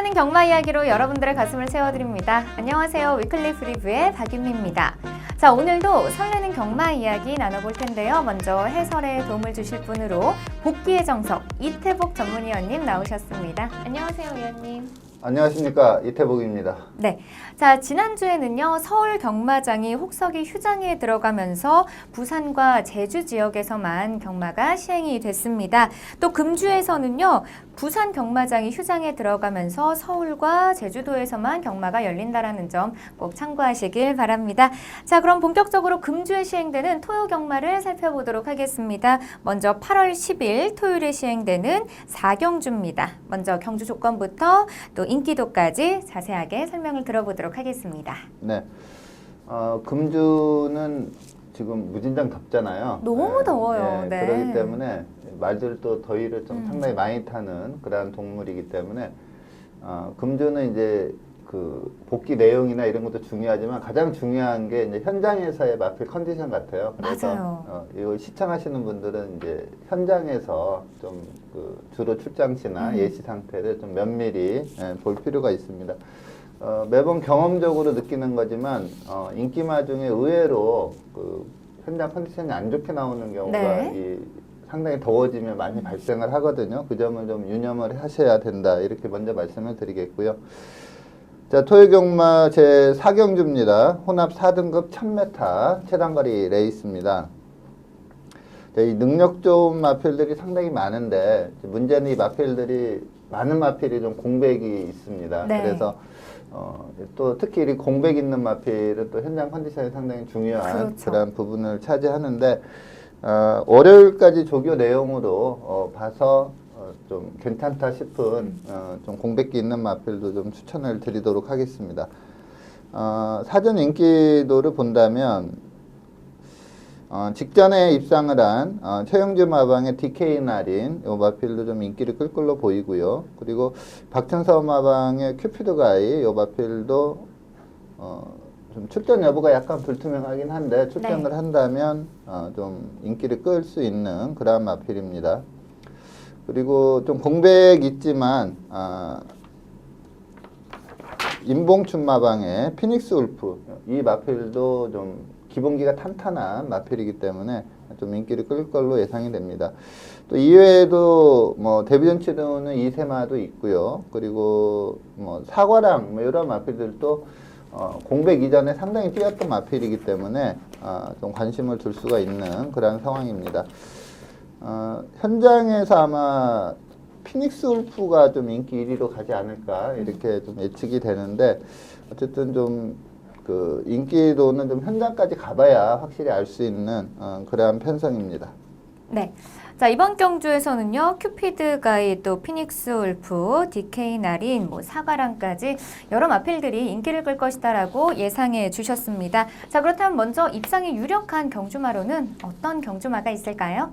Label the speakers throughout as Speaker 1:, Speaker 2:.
Speaker 1: 설레는 경마 이야기로 여러분들의 가슴을 세워드립니다. 안녕하세요. 위클리 프리뷰의 박윤미입니다. 자, 오늘도 설레는 경마 이야기 나눠볼 텐데요. 먼저 해설에 도움을 주실 분으로 복귀의 정석 이태복 전문위원님 나오셨습니다. 안녕하세요, 위원님.
Speaker 2: 안녕하십니까, 이태복입니다.
Speaker 1: 네, 자 지난주에는요 서울 경마장이 혹서기 휴장에 들어가면서 부산과 제주 지역에서만 경마가 시행이 됐습니다. 또 금주에서는요 부산 경마장이 휴장에 들어가면서 서울과 제주도에서만 경마가 열린다라는 점 꼭 참고하시길 바랍니다. 자, 그럼 본격적으로 금주에 시행되는 토요 경마를 살펴보도록 하겠습니다. 먼저 8월 10일 토요일에 시행되는 4경주입니다. 먼저 경주 조건부터 또 인기도까지 자세하게 설명을 들어보도록 하겠습니다.
Speaker 2: 네, 금주는 지금 무진장 덥잖아요.
Speaker 1: 너무 더워요. 네.
Speaker 2: 그렇기 때문에 말들도 더위를 좀 상당히 많이 타는 그런 동물이기 때문에 금주는 이제 그 복귀 내용이나 이런 것도 중요하지만 가장 중요한 게 이제 현장에서의 마필 컨디션 같아요. 그래서
Speaker 1: 맞아요.
Speaker 2: 이걸 시청하시는 분들은 이제 현장에서 좀 그 주로 출장시나 예시 상태를 좀 면밀히 볼 필요가 있습니다. 매번 경험적으로 느끼는 거지만 인기마 중에 의외로 그 현장 컨디션이 안 좋게 나오는 경우가
Speaker 1: 네.
Speaker 2: 상당히 더워지면 많이 발생을 하거든요. 그 점을 좀 유념을 하셔야 된다. 이렇게 먼저 말씀을 드리겠고요. 자, 토요경마 제4경주입니다. 혼합 4등급 1000m 최단거리 레이스입니다. 자, 이 능력 좋은 마필들이 상당히 많은데 문제는 이 마필들이 많은 마필이 좀 공백이 있습니다.
Speaker 1: 네.
Speaker 2: 그래서 또 특히 이 공백 있는 마필은 또 현장 컨디션이 상당히 중요한
Speaker 1: 그렇죠.
Speaker 2: 그런 부분을 차지하는데 월요일까지 조교 내용으로 봐서 좀 괜찮다 싶은 좀 공백기 있는 마필도 좀 추천을 드리도록 하겠습니다. 사전 인기도를 본다면 직전에 입상을 한 최영주 마방의 DK 날인 이 마필도 좀 인기를 끌 걸로 보이고요. 그리고 박천서 마방의 큐피드 가이 이 마필도 좀 출전 여부가 약간 불투명하긴 한데 출전을 한다면 좀 인기를 끌 수 있는 그런 마필입니다. 그리고 좀 공백 있지만 임봉춘 마방의 피닉스 울프 이 마필도 좀 기본기가 탄탄한 마필이기 때문에 좀 인기를 끌 걸로 예상이 됩니다. 또 이외에도 뭐 데뷔전 치르는 이세마도 있고요. 그리고 뭐 사과랑 뭐 이런 마필들도 공백 이전에 상당히 뛰었던 마필이기 때문에 좀 관심을 둘 수가 있는 그런 상황입니다. 현장에서 아마 피닉스 울프가 좀 인기 1위로 가지 않을까 이렇게 좀 예측이 되는데 어쨌든 좀 그 인기도는 좀 현장까지 가봐야 확실히 알 수 있는 그러한 편성입니다.
Speaker 1: 네. 자, 이번 경주에서는요 큐피드 가이 또 피닉스 울프, DK 날인, 뭐 사과랑까지 여러 마필들이 인기를 끌 것이다라고 예상해 주셨습니다. 자, 그렇다면 먼저 입상이 유력한 경주마로는 어떤 경주마가 있을까요?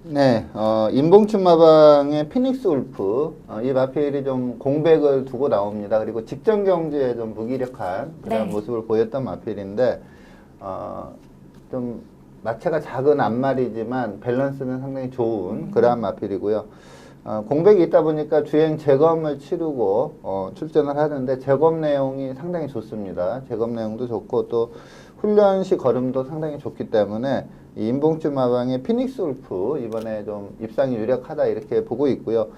Speaker 2: 네, 임봉춘 마방의 피닉스 울프 이 마필이 좀 공백을 두고 나옵니다. 그리고 직전 경주에 좀 무기력한 그런 모습을 보였던 마필인데 좀 마체가 작은 앞마리지만 밸런스는 상당히 좋은 그러한 마필이고요. 공백이 있다 보니까 주행 재검을 치르고 출전을 하는데 재검 내용이 상당히 좋습니다. 재검 내용도 좋고 또 훈련시 걸음도 상당히 좋기 때문에 이 임봉춘 마방의 피닉스 울프 이번에 좀 입상이 유력하다 이렇게 보고 있고요.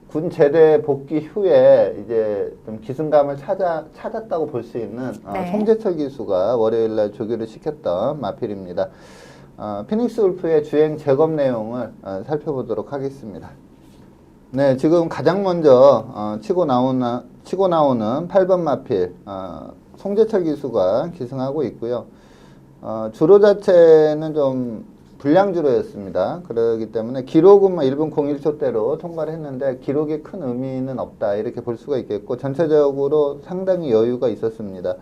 Speaker 2: 군 제대 복귀 후에 이제 좀 기승감을 찾았다고 볼 수 있는 송재철 기수가 월요일날 조교를 시켰던 마필입니다. 피닉스 울프의 주행 재검 내용을 살펴보도록 하겠습니다. 네, 지금 가장 먼저 치고 나오는 8번 마필 송재철 기수가 기승하고 있고요. 주로 자체는 좀 불량주로였습니다. 그렇기 때문에 기록은 1분 01초대로 통과를 했는데 기록에 큰 의미는 없다 이렇게 볼 수가 있겠고 전체적으로 상당히 여유가 있었습니다.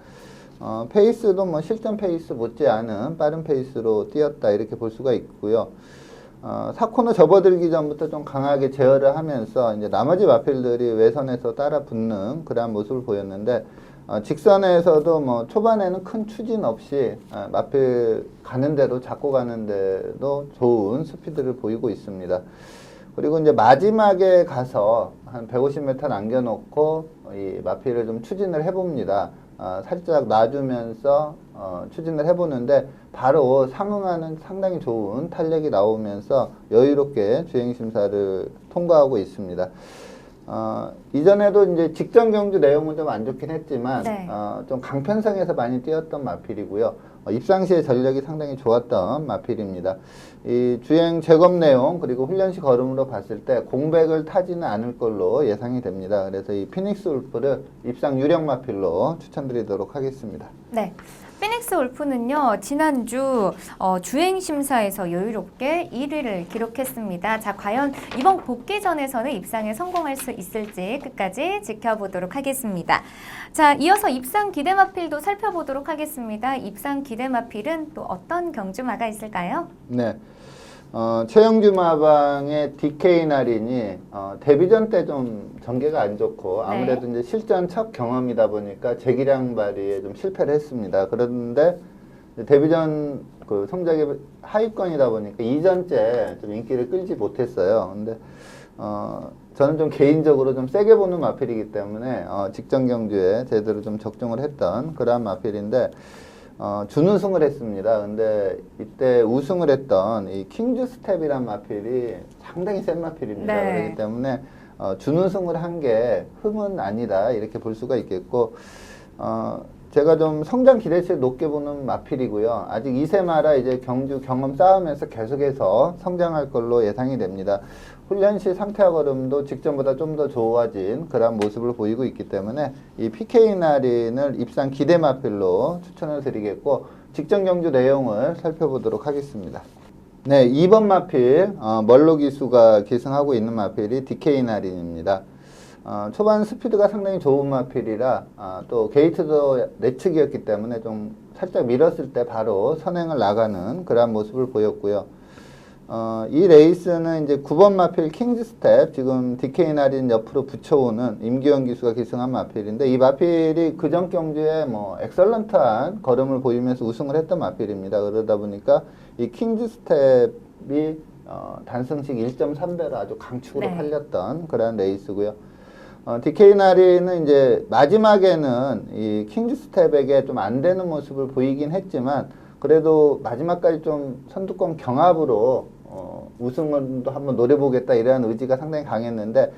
Speaker 2: 페이스도 뭐 실전 페이스 못지않은 빠른 페이스로 뛰었다 이렇게 볼 수가 있고요. 4코너 접어들기 전부터 좀 강하게 제어를 하면서 이제 나머지 마필들이 외선에서 따라 붙는 그러한 모습을 보였는데 직선에서도 뭐 초반에는 큰 추진 없이 마필 가는 대로 잡고 가는 데도 좋은 스피드를 보이고 있습니다. 그리고 이제 마지막에 가서 한 150m 남겨놓고 이 마필을 좀 추진을 해봅니다. 살짝 놔주면서 추진을 해보는데 바로 상응하는 상당히 좋은 탄력이 나오면서 여유롭게 주행심사를 통과하고 있습니다. 이전에도 이제 직전 경주 내용은 좀 안 좋긴 했지만
Speaker 1: 네.
Speaker 2: 좀 강편성에서 많이 뛰었던 마필이고요. 입상 시의 전력이 상당히 좋았던 마필입니다. 이 주행 제검 내용 그리고 훈련 시 걸음으로 봤을 때 공백을 타지는 않을 걸로 예상이 됩니다. 그래서 이 피닉스 울프를 입상 유력 마필로 추천드리도록 하겠습니다.
Speaker 1: 네. 피닉스 울프는요, 지난주 주행 심사에서 여유롭게 1위를 기록했습니다. 자, 과연 이번 복귀전에서는 입상에 성공할 수 있을지 끝까지 지켜보도록 하겠습니다. 자, 이어서 입상 기대마필도 살펴보도록 하겠습니다. 입상 기대마필은 또 어떤 경주마가 있을까요?
Speaker 2: 네. 최영주 마방의 DK 나린이 데뷔전 때 좀 전개가 안 좋고 아무래도 이제 실전 첫 경험이다 보니까 재기량 발휘에 좀 실패를 했습니다. 그런데 데뷔전 그 성적이 하위권이다 보니까 2전째 좀 인기를 끌지 못했어요. 근데 저는 좀 개인적으로 좀 세게 보는 마필이기 때문에 직전 경주에 제대로 좀 적중을 했던 그러한 마필인데 준우승을 했습니다. 근데 이때 우승을 했던 이 킹즈 스텝이란 마필이 상당히 센 마필입니다.
Speaker 1: 네.
Speaker 2: 그렇기 때문에 준우승을 한 게 흠은 아니다 이렇게 볼 수가 있겠고 제가 좀 성장 기대치를 높게 보는 마필이고요. 아직 2세마라 이제 경주 경험 쌓으면서 계속해서 성장할 걸로 예상이 됩니다. 훈련 시 상태와 걸음도 직전보다 좀 더 좋아진 그런 모습을 보이고 있기 때문에 이 PK 나린을 입상 기대 마필로 추천을 드리겠고 직전 경주 내용을 살펴보도록 하겠습니다. 네, 2번 마필 멀로 기수가 기승하고 있는 마필이 DK 나린입니다. 초반 스피드가 상당히 좋은 마필이라 또 게이트도 내측이었기 때문에 좀 살짝 밀었을 때 바로 선행을 나가는 그런 모습을 보였고요. 이 레이스는 이제 9번 마필 킹즈 스텝, 지금 DK 나린 옆으로 붙여오는 임기현 기수가 기승한 마필인데 이 마필이 그전 경주에 뭐 엑설런트한 걸음을 보이면서 우승을 했던 마필입니다. 그러다 보니까 이 킹즈 스텝이 단승식 1.3배로 아주 강축으로
Speaker 1: 네.
Speaker 2: 팔렸던 그런 레이스고요. DK 나린은 이제 마지막에는 이 킹즈 스텝에게 좀 안 되는 모습을 보이긴 했지만 그래도 마지막까지 좀 선두권 경합으로 우승을 한번 노려보겠다 이런 의지가 상당히 강했는데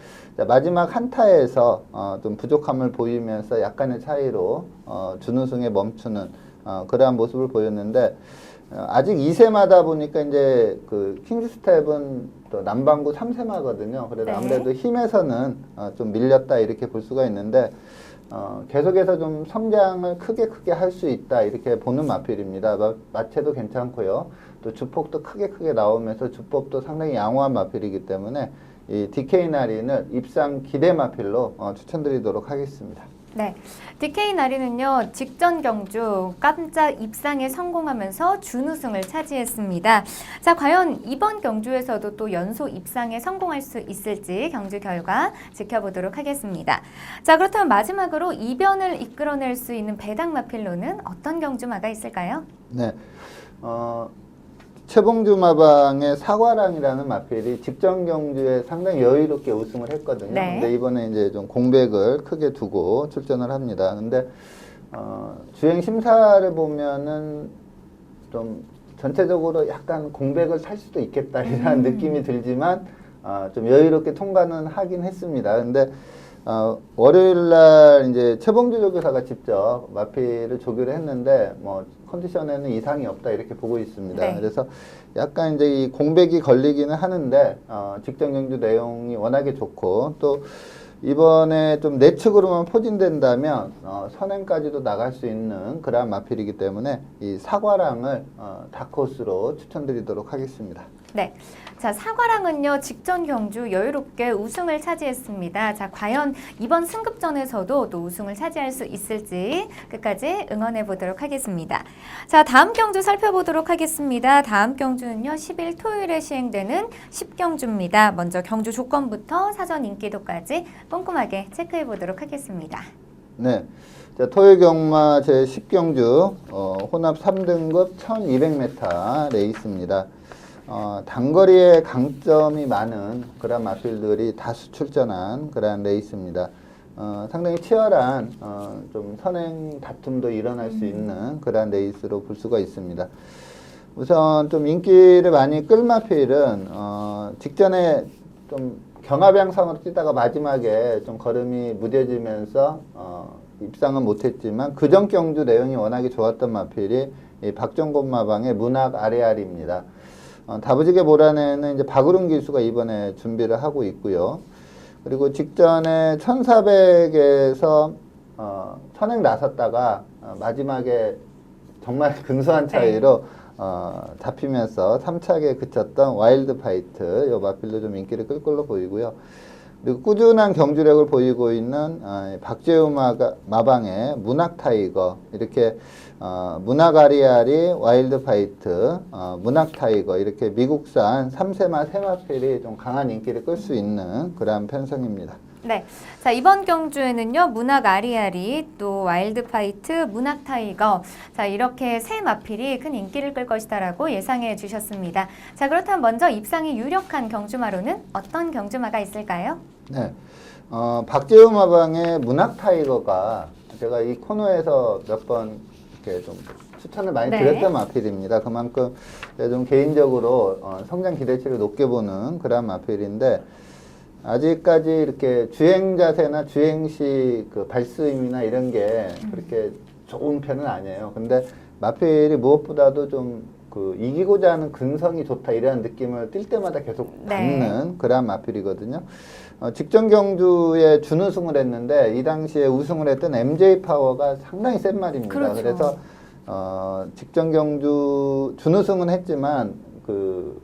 Speaker 2: 마지막 한타에서 좀 부족함을 보이면서 약간의 차이로 준우승에 멈추는 그러한 모습을 보였는데 아직 2세마다 보니까 이제 그 킹즈 스텝은 또 남방구 3세마거든요. 그래서
Speaker 1: 네.
Speaker 2: 아무래도 힘에서는 좀 밀렸다 이렇게 볼 수가 있는데 계속해서 좀 성장을 크게 할 수 있다 이렇게 보는 마필입니다. 마체도 괜찮고요. 또 주폭도 크게 나오면서 주법도 상당히 양호한 마필이기 때문에 이 DK 나린을 입상 기대 마필로 추천드리도록 하겠습니다.
Speaker 1: 네, DK 나린은요 직전 경주 깜짝 입상에 성공하면서 준우승을 차지했습니다. 자, 과연 이번 경주에서도 또 연소 입상에 성공할 수 있을지 경주 결과 지켜보도록 하겠습니다. 자, 그렇다면 마지막으로 이변을 이끌어낼 수 있는 배당 마필로는 어떤 경주마가 있을까요?
Speaker 2: 네, 최봉주 마방의 사과랑이라는 마필이 직전 경주에 상당히 여유롭게 우승을 했거든요.
Speaker 1: 네.
Speaker 2: 근데 이번에 이제 좀 공백을 크게 두고 출전을 합니다. 근데 주행 심사를 보면은 좀 전체적으로 약간 공백을 탈 수도 있겠다 이런 느낌이 들지만 좀 여유롭게 통과는 하긴 했습니다. 근데 월요일 날 이제 최봉주 조교사가 직접 마필을 조교를 했는데 뭐 컨디션에는 이상이 없다 이렇게 보고 있습니다.
Speaker 1: 네.
Speaker 2: 그래서 약간 이제 이 공백이 걸리기는 하는데 직전 경주 내용이 워낙에 좋고 또 이번에 좀 내측으로만 포진된다면 선행까지도 나갈 수 있는 그러한 마필이기 때문에 이 사과랑을 다크호스로 추천드리도록 하겠습니다.
Speaker 1: 네. 자, 사과랑은요, 직전 경주 여유롭게 우승을 차지했습니다. 자, 과연 이번 승급전에서도 또 우승을 차지할 수 있을지 끝까지 응원해 보도록 하겠습니다. 자, 다음 경주 살펴보도록 하겠습니다. 다음 경주는요, 10일 토요일에 시행되는 10경주입니다. 먼저 경주 조건부터 사전 인기도까지 꼼꼼하게 체크해 보도록 하겠습니다.
Speaker 2: 네. 자, 토요일 경마 제10경주 혼합 3등급 1200m 레이스입니다. 단거리에 강점이 많은 그런 마필들이 다수 출전한 그런 레이스입니다. 상당히 치열한 좀 선행 다툼도 일어날 수 있는 그런 레이스로 볼 수가 있습니다. 우선 좀 인기를 많이 끌 마필은 직전에 좀 경합양상으로 뛰다가 마지막에 좀 걸음이 무뎌지면서 입상은 못했지만 그전 경주 내용이 워낙에 좋았던 마필이 이 박정곤 마방의 문학 아레알입니다. 다부지게 몰아내는 이제 박우릉 기수가 이번에 준비를 하고 있고요. 그리고 직전에 1400에서 선행 나섰다가 마지막에 정말 근소한 차이로 잡히면서 3차게 그쳤던 와일드 파이트 요 마필도 좀 인기를 끌 걸로 보이고요. 그리고 꾸준한 경주력을 보이고 있는 박재우 마방의 문학 타이거 이렇게 문학 아리아리 와일드 파이트 문학 타이거 이렇게 미국산 3세마 세마필이 좀 강한 인기를 끌 수 있는 그런 편성입니다.
Speaker 1: 네. 자, 이번 경주에는요, 문학 아리아리, 또 와일드 파이트, 문학 타이거. 자, 이렇게 세 마필이 큰 인기를 끌 것이다라고 예상해 주셨습니다. 자, 그렇다면 먼저 입상이 유력한 경주마로는 어떤 경주마가 있을까요?
Speaker 2: 네. 박재우 마방의 문학 타이거가 제가 이 코너에서 몇 번 이렇게 좀 추천을 많이
Speaker 1: 네.
Speaker 2: 드렸던 마필입니다. 그만큼 제가 좀 개인적으로 성장 기대치를 높게 보는 그런 마필인데 아직까지 이렇게 주행 자세나 주행 시 그 발스임이나 이런 게 그렇게 좋은 편은 아니에요. 근데 마필이 무엇보다도 좀 그 이기고자 하는 근성이 좋다 이런 느낌을 뛸 때마다 계속 받는 그런 마필이거든요. 직전 경주에 준우승을 했는데 이 당시에 우승을 했던 MJ 파워가 상당히 센 말입니다.
Speaker 1: 그렇죠.
Speaker 2: 그래서 직전 경주 준우승은 했지만 그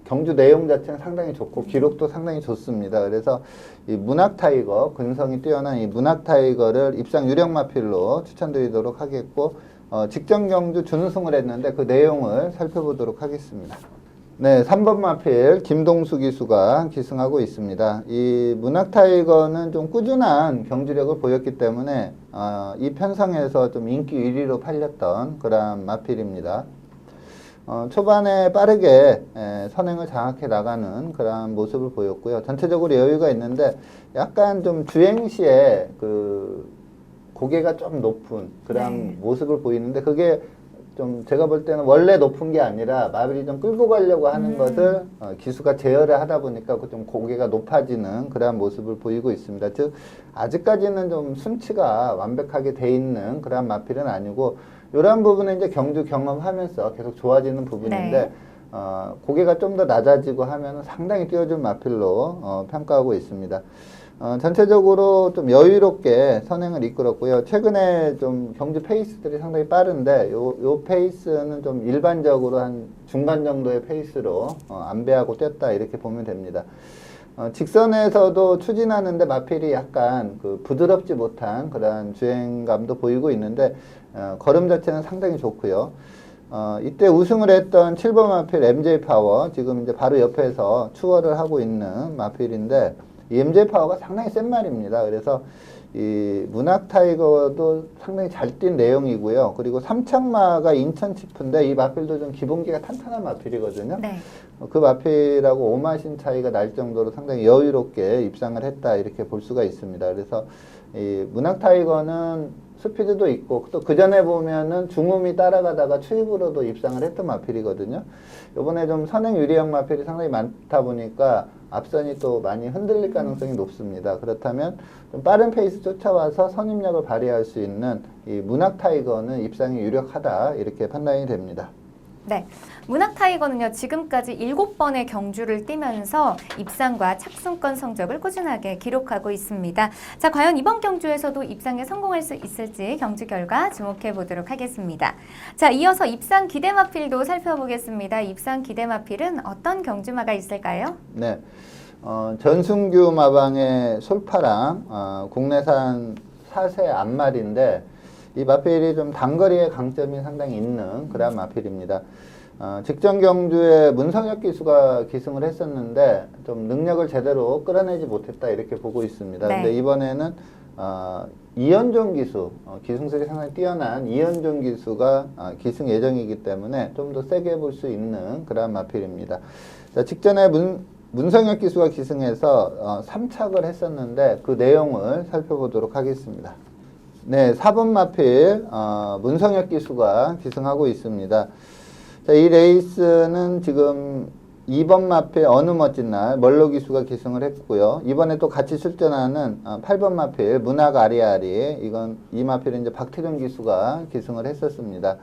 Speaker 2: 경주 내용 자체는 상당히 좋고 기록도 상당히 좋습니다. 그래서 이 문학 타이거 근성이 뛰어난 이 문학 타이거를 입상 유력 마필로 추천드리도록 하겠고 직전 경주 준우승을 했는데 그 내용을 살펴보도록 하겠습니다. 네, 3번 마필 김동수 기수가 기승하고 있습니다. 이 문학 타이거는 좀 꾸준한 경주력을 보였기 때문에 이 편성에서 좀 인기 1위로 팔렸던 그런 마필입니다. 초반에 빠르게 선행을 장악해 나가는 그런 모습을 보였고요. 전체적으로 여유가 있는데 약간 좀 주행 시에 그 고개가 좀 높은 그런 모습을 보이는데 그게 좀 제가 볼 때는 원래 높은 게 아니라 마블이 좀 끌고 가려고 하는 것을 기수가 제어를 하다 보니까 좀 고개가 높아지는 그런 모습을 보이고 있습니다. 즉 아직까지는 좀 순치가 완벽하게 돼 있는 그런 마필은 아니고 이런 부분은 이제 경주 경험하면서 계속 좋아지는 부분인데 고개가 좀 더 낮아지고 하면 상당히 뛰어준 마필로 평가하고 있습니다. 전체적으로 좀 여유롭게 선행을 이끌었고요. 최근에 좀 경주 페이스들이 상당히 빠른데 요 페이스는 좀 일반적으로 한 중간 정도의 페이스로 안배하고 뛰었다 이렇게 보면 됩니다. 직선에서도 추진하는데 마필이 약간 그 부드럽지 못한 그런 주행감도 보이고 있는데 걸음 자체는 상당히 좋고요. 이때 우승을 했던 7번 마필 MJ 파워 지금 이제 바로 옆에서 추월을 하고 있는 마필인데 이 MJ 파워가 상당히 센 말입니다. 그래서 이 문학 타이거도 상당히 잘 뛴 내용이고요. 그리고 삼창마가 인천 치프인데 이 마필도 좀 기본기가 탄탄한 마필이거든요.
Speaker 1: 네.
Speaker 2: 그 마필하고 오마신 차이가 날 정도로 상당히 여유롭게 입상을 했다 이렇게 볼 수가 있습니다. 그래서 이 문학 타이거는 스피드도 있고 또 그 전에 보면은 중음이 따라가다가 추입으로도 입상을 했던 마필이거든요. 이번에 좀 선행 유리형 마필이 상당히 많다 보니까 앞선이 또 많이 흔들릴 가능성이 높습니다. 그렇다면 좀 빠른 페이스 쫓아와서 선임력을 발휘할 수 있는 이 문학 타이거는 입상이 유력하다 이렇게 판단이 됩니다.
Speaker 1: 네. 문학 타이거는요, 지금까지 7번의 경주를 뛰면서 입상과 착순권 성적을 꾸준하게 기록하고 있습니다. 자, 과연 이번 경주에서도 입상에 성공할 수 있을지 경주 결과 주목해 보도록 하겠습니다. 자, 이어서 입상 기대마필도 살펴보겠습니다. 입상 기대마필은 어떤 경주마가 있을까요?
Speaker 2: 네. 전순규 마방의 솔파랑 국내산 4세 앞말인데 이 마필이 좀 단거리의 강점이 상당히 있는 그런 마필입니다. 직전 경주에 문성혁 기수가 기승을 했었는데 좀 능력을 제대로 끌어내지 못했다 이렇게 보고 있습니다.
Speaker 1: 네.
Speaker 2: 근데 이번에는 이현종 기수, 기승술이 상당히 뛰어난 이현종 기수가 기승 예정이기 때문에 좀 더 세게 볼 수 있는 그런 마필입니다. 자, 직전에 문성혁 기수가 기승해서 3착을 했었는데 그 내용을 살펴보도록 하겠습니다. 네, 4번 마필 문성혁 기수가 기승하고 있습니다. 자, 이 레이스는 지금 2번 마필 어느 멋진 날 멀로 기수가 기승을 했고요. 이번에 또 같이 출전하는 8번 마필 문학 아리아리, 이 마필은 이제 박태준 기수가 기승을 했었습니다.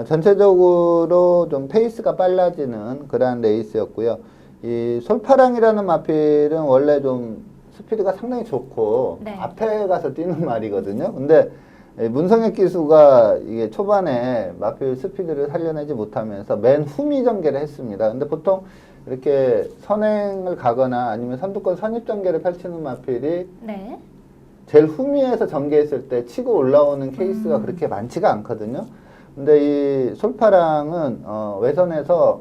Speaker 2: 전체적으로 좀 페이스가 빨라지는 그러한 레이스였고요. 이 솔파랑이라는 마필은 원래 좀 스피드가 상당히 좋고
Speaker 1: 네.
Speaker 2: 앞에 가서 뛰는 말이거든요. 근데 문성혁 기수가 이게 초반에 마필 스피드를 살려내지 못하면서 맨 후미 전개를 했습니다. 근데 보통 이렇게 선행을 가거나 아니면 선두권 선입 전개를 펼치는 마필이
Speaker 1: 네.
Speaker 2: 제일 후미에서 전개했을 때 치고 올라오는 케이스가 그렇게 많지가 않거든요. 근데 이 솔파랑은 외선에서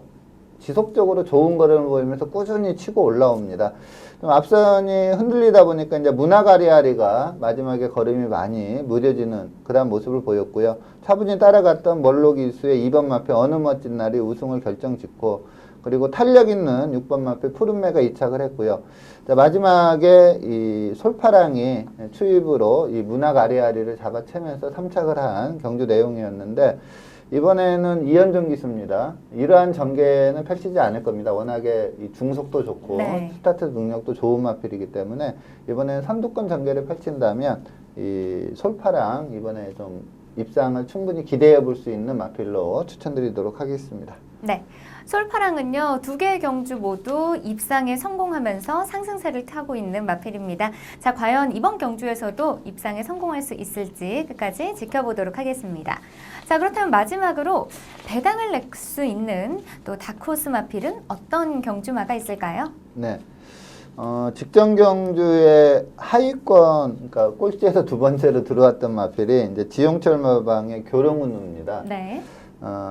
Speaker 2: 지속적으로 좋은 걸음을 보이면서 꾸준히 치고 올라옵니다. 좀 앞선이 흔들리다 보니까 이제 문화가리아리가 마지막에 걸음이 많이 무뎌지는 그런 모습을 보였고요. 차분히 따라갔던 멀로 기수의 2번 마필 어느 멋진 날이 우승을 결정짓고, 그리고 탄력 있는 6번 마필 푸른매가 2착을 했고요. 자, 마지막에 이 솔파랑이 추입으로 이 문화가리아리를 잡아채면서 3착을 한 경주 내용이었는데, 이번에는 이현종 기수입니다. 이러한 전개는 펼치지 않을 겁니다. 워낙에 이 중속도 좋고
Speaker 1: 네.
Speaker 2: 스타트 능력도 좋은 마필이기 때문에 이번에는 선두권 전개를 펼친다면 이 솔파랑 이번에 좀 입상을 충분히 기대해 볼 수 있는 마필로 추천드리도록 하겠습니다.
Speaker 1: 네. 솔파랑은요, 2개의 경주 모두 입상에 성공하면서 상승세를 타고 있는 마필입니다. 자, 과연 이번 경주에서도 입상에 성공할 수 있을지 끝까지 지켜보도록 하겠습니다. 자, 그렇다면 마지막으로 배당을 낼 수 있는 또 다크호스 마필은 어떤 경주마가 있을까요?
Speaker 2: 네. 직전 경주에 하위권, 그러니까 꼴찌에서 2번째로 들어왔던 마필이 이제 지용철 마방의 교령운우입니다.
Speaker 1: 네.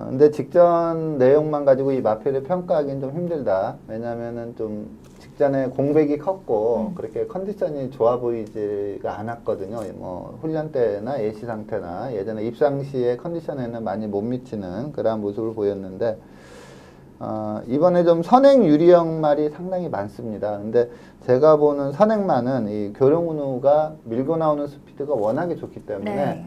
Speaker 2: 근데 직전 내용만 가지고 이 마필을 평가하기는 좀 힘들다. 왜냐면은 좀 직전에 공백이 컸고 그렇게 컨디션이 좋아 보이지가 않았거든요. 뭐 훈련 때나 예시 상태나 예전에 입상 시의 컨디션에는 많이 못 미치는 그러한 모습을 보였는데, 이번에 좀 선행 유리형 말이 상당히 많습니다. 근데 제가 보는 선행만은 이 교령운우가 밀고 나오는 스피드가 워낙에 좋기 때문에
Speaker 1: 네.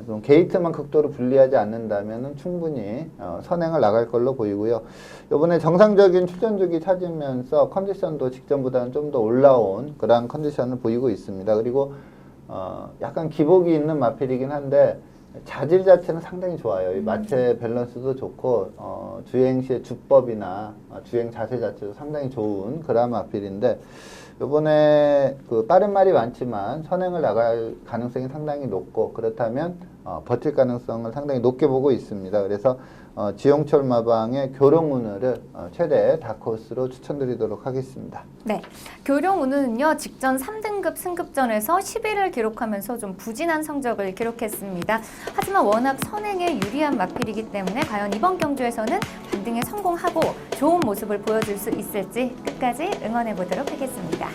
Speaker 2: 좀 게이트만 극도로 불리하지 않는다면 충분히 선행을 나갈 걸로 보이고요. 이번에 정상적인 출전 주기 찾으면서 컨디션도 직전보다는 좀 더 올라온 그런 컨디션을 보이고 있습니다. 그리고 약간 기복이 있는 마필이긴 한데 자질 자체는 상당히 좋아요. 이 마체 밸런스도 좋고 주행 시의 주법이나 주행 자세 자체도 상당히 좋은 그런 마필인데, 요번에 그 빠른 말이 많지만 선행을 나갈 가능성이 상당히 높고, 그렇다면 버틸 가능성을 상당히 높게 보고 있습니다. 그래서 지용철 마방의 교령운우를 최대 다크호스로 추천드리도록 하겠습니다.
Speaker 1: 네, 교령운우는요, 직전 3등급 승급전에서 10위를 기록하면서 좀 부진한 성적을 기록했습니다. 하지만 워낙 선행에 유리한 마필이기 때문에 과연 이번 경주에서는 반등에 성공하고 좋은 모습을 보여줄 수 있을지 끝까지 응원해 보도록 하겠습니다.